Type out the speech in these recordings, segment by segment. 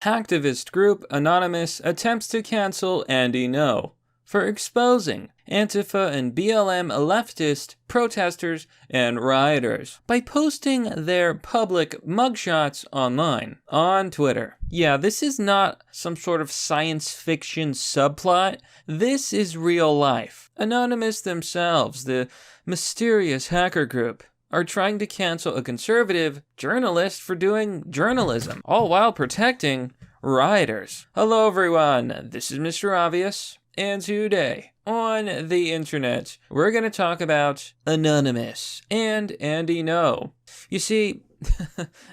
Hacktivist group Anonymous attempts to cancel Andy Ngo for exposing Antifa and BLM leftist protesters and rioters by posting their public mugshots online on Twitter. Yeah, this is not some sort of science fiction subplot. This is real life. Anonymous themselves, the mysterious hacker group, are trying to cancel a conservative journalist for doing journalism, all while protecting rioters. Hello everyone, this is Mr. Obvious, and today on the internet, we're going to talk about Anonymous and Andy Ngo. You see,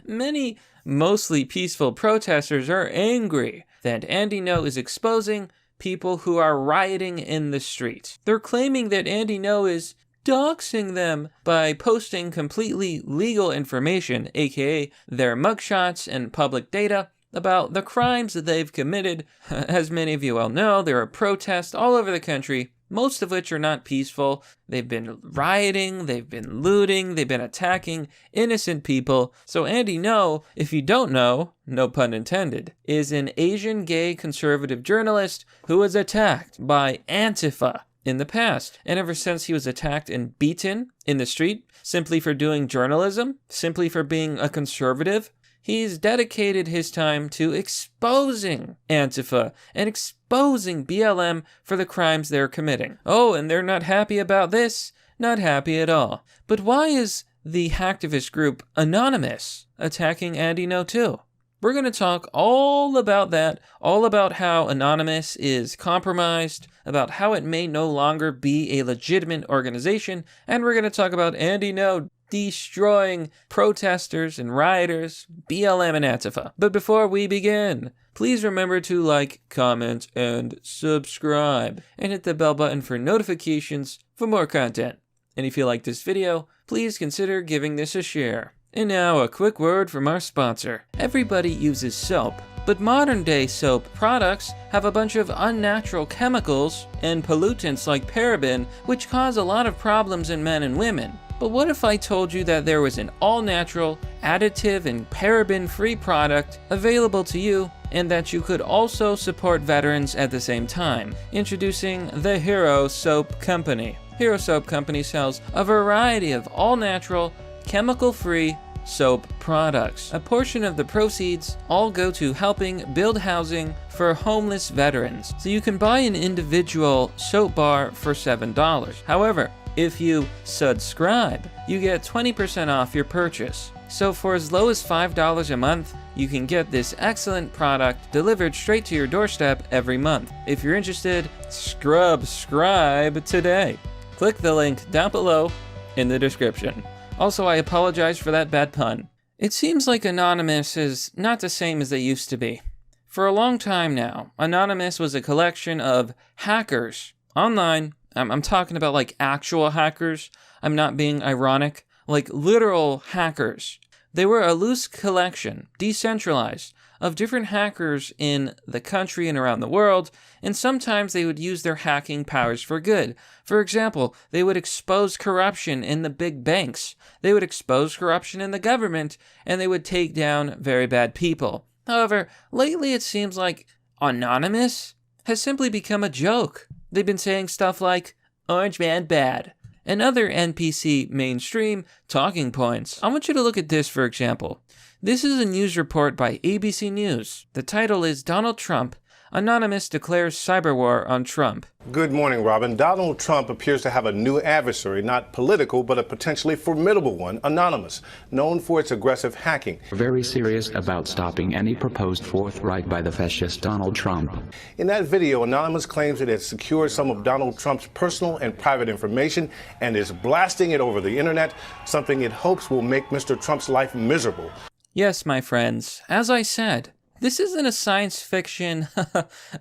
many mostly peaceful protesters are angry that Andy Ngo is exposing people who are rioting in the street. They're claiming that Andy Ngo is doxing them by posting completely legal information, aka their mugshots and public data, about the crimes that they've committed. As many of you well know, there are protests all over the country, most of which are not peaceful. They've been rioting, they've been looting, they've been attacking innocent people. So Andy Ngo, if you don't know, no pun intended, is an Asian gay conservative journalist who was attacked by Antifa in the past. And ever since he was attacked and beaten in the street, simply for doing journalism, simply for being a conservative, he's dedicated his time to exposing Antifa and exposing BLM for the crimes they're committing. Oh, and they're not happy about this? Not happy at all. But why is the hacktivist group Anonymous attacking Andy Ngo too? We're going to talk all about that, all about how Anonymous is compromised, about how it may no longer be a legitimate organization, and we're going to talk about Andy Ngo destroying protesters and rioters, BLM and Antifa. But before we begin, please remember to like, comment, and subscribe, and hit the bell button for notifications for more content. And if you like this video, please consider giving this a share. And now a quick word from our sponsor. Everybody uses soap, but modern day soap products have a bunch of unnatural chemicals and pollutants like paraben, which cause a lot of problems in men and women. But what if I told you that there was an all-natural, additive, and paraben-free product available to you, and that you could also support veterans at the same time? Introducing the Hero Soap Company. Hero Soap Company sells a variety of all-natural, chemical-free soap products. A portion of the proceeds all go to helping build housing for homeless veterans. So you can buy an individual soap bar for $7. However, if you subscribe, you get 20% off your purchase. So for as low as $5 a month, you can get this excellent product delivered straight to your doorstep every month. If you're interested, subscribe today. Click the link down below in the description. Also, I apologize for that bad pun. It seems like Anonymous is not the same as they used to be. For a long time now, Anonymous was a collection of hackers online. I'm talking about like actual hackers. I'm not being ironic. Like literal hackers. They were a loose collection, decentralized, of different hackers in the country and around the world, and sometimes they would use their hacking powers for good. For example, they would expose corruption in the big banks. They would expose corruption in the government, and they would take down very bad people. However, lately it seems like Anonymous has simply become a joke. They've been saying stuff like, "Orange Man bad," and other NPC mainstream talking points. I want you to look at this, for example. This is a news report by ABC News. The title is Donald Trump, Anonymous declares cyber war on Trump. Good morning, Robin. Donald Trump appears to have a new adversary, not political, but a potentially formidable one, Anonymous, known for its aggressive hacking. We're very serious about stopping any proposed fourth right by the fascist Donald Trump. In that video, Anonymous claims it has secured some of Donald Trump's personal and private information and is blasting it over the internet, something it hopes will make Mr. Trump's life miserable. Yes, my friends, as I said, this isn't a science fiction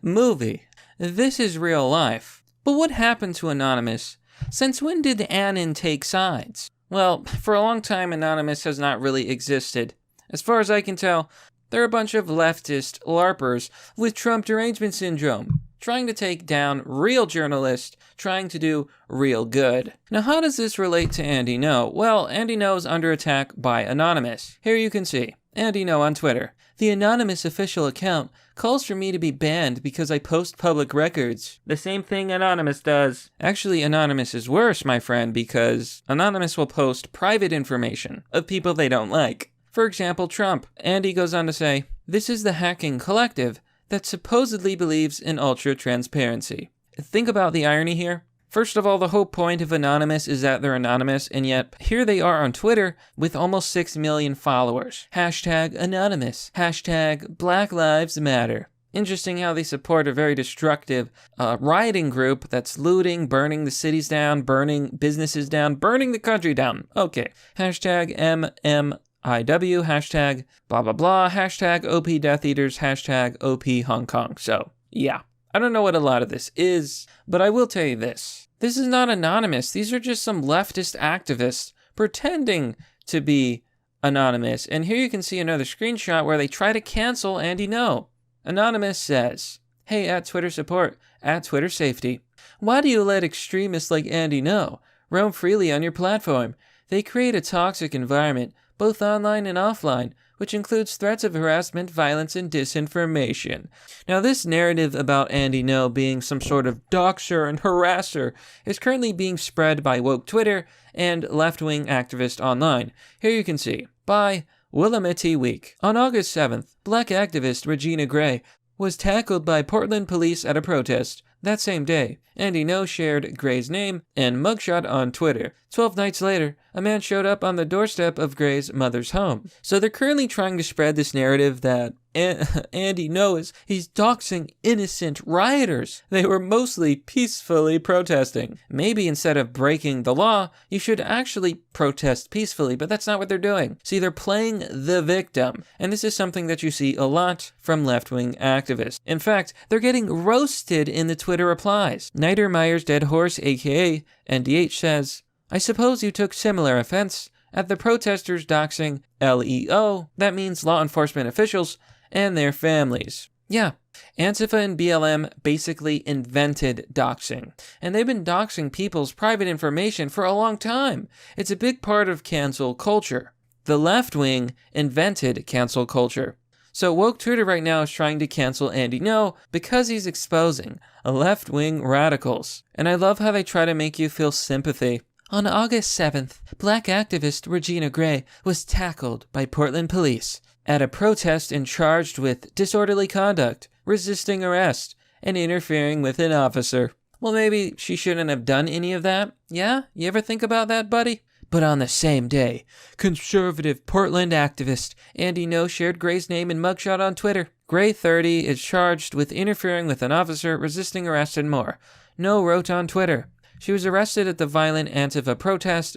movie. This is real life. But what happened to Anonymous? Since when did Anon take sides? Well, for a long time, Anonymous has not really existed. As far as I can tell, they're a bunch of leftist LARPers with Trump derangement syndrome, trying to take down real journalists, trying to do real good. Now, how does this relate to Andy Ngo? Well, Andy Ngo is under attack by Anonymous. Here you can see. Andy No on Twitter. The anonymous official account calls for me to be banned because I post public records. The same thing Anonymous does. Actually, Anonymous is worse, my friend, because Anonymous will post private information of people they don't like. For example, Trump. Andy goes on to say, "This is the hacking collective that supposedly believes in ultra-transparency." Think about the irony here. First of all, the whole point of Anonymous is that they're anonymous, and yet here they are on Twitter with almost 6 million followers. Hashtag Anonymous. Hashtag Black Lives Matter. Interesting how they support a very destructive rioting group that's looting, burning the cities down, burning businesses down, burning the country down. Okay. Hashtag MMIW. Hashtag blah blah blah. Hashtag OP Death Eaters. Hashtag OP Hong Kong. So, yeah. I don't know what a lot of this is, but I will tell you this. This is not anonymous. These are just some leftist activists pretending to be anonymous. And here you can see another screenshot where they try to cancel Andy No. Anonymous says, "Hey, at Twitter support, at Twitter safety. Why do you let extremists like Andy No roam freely on your platform? They create a toxic environment, both online and offline, which includes threats of harassment, violence, and disinformation." Now, this narrative about Andy No being some sort of doxer and harasser is currently being spread by woke Twitter and left-wing activists online. Here you can see, by Willamette Week. On August 7th, black activist Regina Gray was tackled by Portland police at a protest. That same day, Andy No shared Gray's name and mugshot on Twitter. 12 nights later, a man showed up on the doorstep of Gray's mother's home. So they're currently trying to spread this narrative that Andy No he's doxing innocent rioters. They were mostly peacefully protesting. Maybe instead of breaking the law, you should actually protest peacefully, but that's not what they're doing. See, they're playing the victim, and this is something that you see a lot from left-wing activists. In fact, they're getting roasted in the Twitter replies. Nider Myers Dead Horse, aka NDH, says, "I suppose you took similar offense at the protesters doxing LEO, that means law enforcement officials, and their families." Yeah, Antifa and BLM basically invented doxing, and they've been doxing people's private information for a long time. It's a big part of cancel culture. The left wing invented cancel culture. So woke Twitter right now is trying to cancel Andy No because he's exposing left-wing radicals. And I love how they try to make you feel sympathy. On August 7th, black activist Regina Gray was tackled by Portland police at a protest and charged with disorderly conduct, resisting arrest, and interfering with an officer. Well, maybe she shouldn't have done any of that. Yeah? You ever think about that, buddy? But on the same day, conservative Portland activist Andy No shared Gray's name and mugshot on Twitter. Gray, 30, is charged with interfering with an officer, resisting arrest, and more. No wrote on Twitter. She was arrested at the violent Antifa protest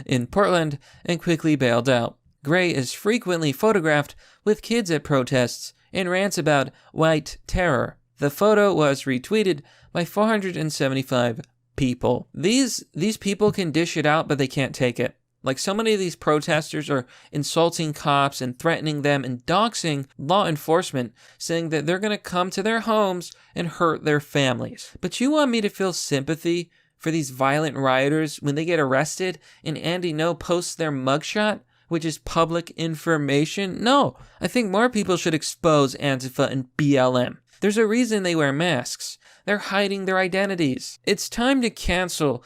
in Portland and quickly bailed out. Gray is frequently photographed with kids at protests and rants about white terror. The photo was retweeted by 475 people. These people can dish it out, but they can't take it. Like, so many of these protesters are insulting cops and threatening them and doxing law enforcement, saying that they're going to come to their homes and hurt their families. But you want me to feel sympathy for these violent rioters when they get arrested and Andy No posts their mugshot, which is public information? No, I think more people should expose Antifa and BLM. There's a reason they wear masks. They're hiding their identities. It's time to cancel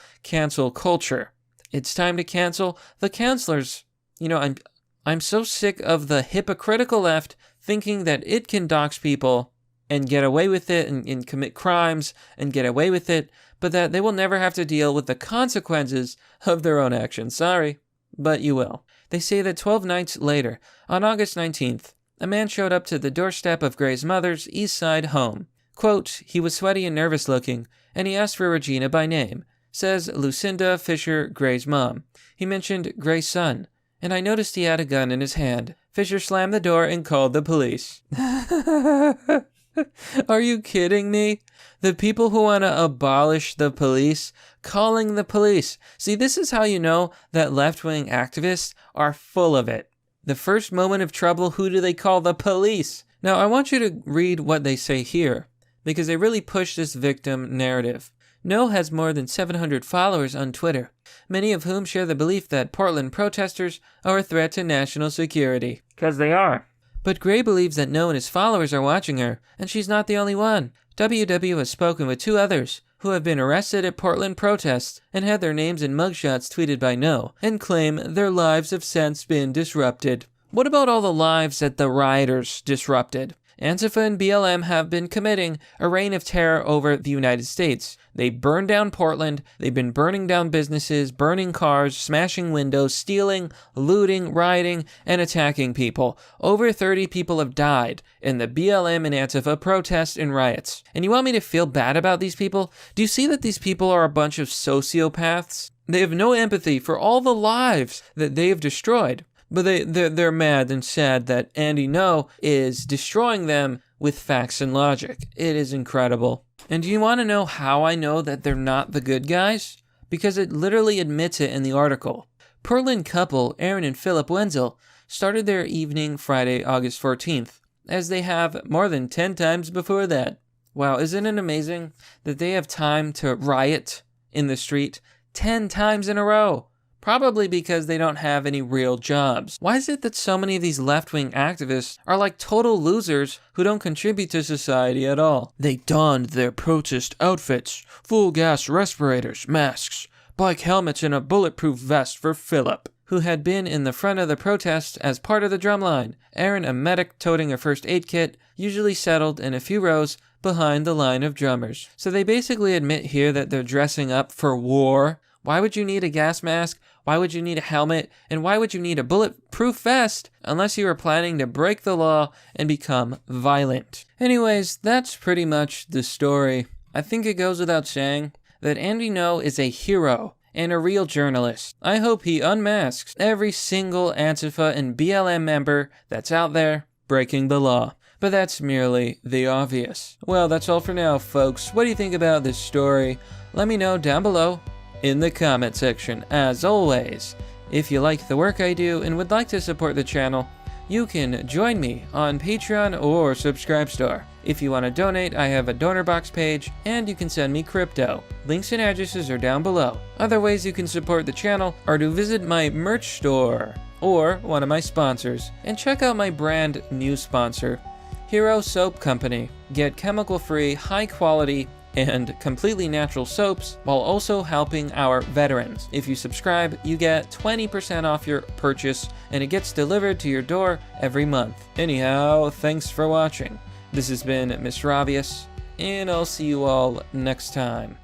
culture. It's time to cancel the cancelers. You know, I'm so sick of the hypocritical left thinking that it can dox people and get away with it and commit crimes and get away with it, but that they will never have to deal with the consequences of their own actions. Sorry, but you will. They say that 12 nights later, on August 19th, a man showed up to the doorstep of Gray's mother's East Side home. Quote, he was sweaty and nervous looking, and he asked for Regina by name, says Lucinda Fisher, Gray's mom. He mentioned Gray's son, and I noticed he had a gun in his hand. Fisher slammed the door and called the police. Are you kidding me? The people who want to abolish the police, calling the police. See, this is how you know that left-wing activists are full of it. The first moment of trouble, who do they call? The police. Now, I want you to read what they say here, because they really push this victim narrative. No has more than 700 followers on Twitter, many of whom share the belief that Portland protesters are a threat to national security. 'Cause they are. But Gray believes that No and his followers are watching her, and she's not the only one. WW has spoken with 2 others who have been arrested at Portland protests and had their names in mugshots tweeted by No, and claim their lives have since been disrupted. What about all the lives that the rioters disrupted? Antifa and BLM have been committing a reign of terror over the United States. They burned down Portland, they've been burning down businesses, burning cars, smashing windows, stealing, looting, rioting, and attacking people. Over 30 people have died in the BLM and Antifa protests and riots. And you want me to feel bad about these people? Do you see that these people are a bunch of sociopaths? They have no empathy for all the lives that they have destroyed. But they're mad and sad that Andy No is destroying them with facts and logic. It is incredible. And do you want to know how I know that they're not the good guys? Because it literally admits it in the article. Portland couple Aaron and Philip Wenzel started their evening Friday, August 14th, as they have more than 10 times before that. Wow, isn't it amazing that they have time to riot in the street 10 times in a row? Probably because they don't have any real jobs. Why is it that so many of these left-wing activists are like total losers who don't contribute to society at all? They donned their protest outfits, full gas respirators, masks, bike helmets, and a bulletproof vest for Philip, who had been in the front of the protest as part of the drumline. Aaron, a medic toting a first aid kit, usually settled in a few rows behind the line of drummers. So they basically admit here that they're dressing up for war. Why would you need a gas mask? Why would you need a helmet? And why would you need a bulletproof vest unless you were planning to break the law and become violent? Anyways, that's pretty much the story. I think it goes without saying that Andy No is a hero and a real journalist. I hope he unmasks every single Antifa and BLM member that's out there breaking the law. But that's merely the obvious. Well, that's all for now, folks. What do you think about this story? Let me know down below in the comment section. As always, if you like the work I do and would like to support the channel, you can join me on Patreon or Subscribestar. If you want to donate, I have a donor box page, and you can send me crypto. Links and addresses are down below. Other ways you can support the channel are to visit my merch store or one of my sponsors, and check out my brand new sponsor, Hero Soap Company. Get chemical-free, high-quality, and completely natural soaps while also helping our veterans. If you subscribe, you get 20% off your purchase, and it gets delivered to your door every month. Anyhow, thanks for watching. This has been Mr. Obvious, and I'll see you all next time.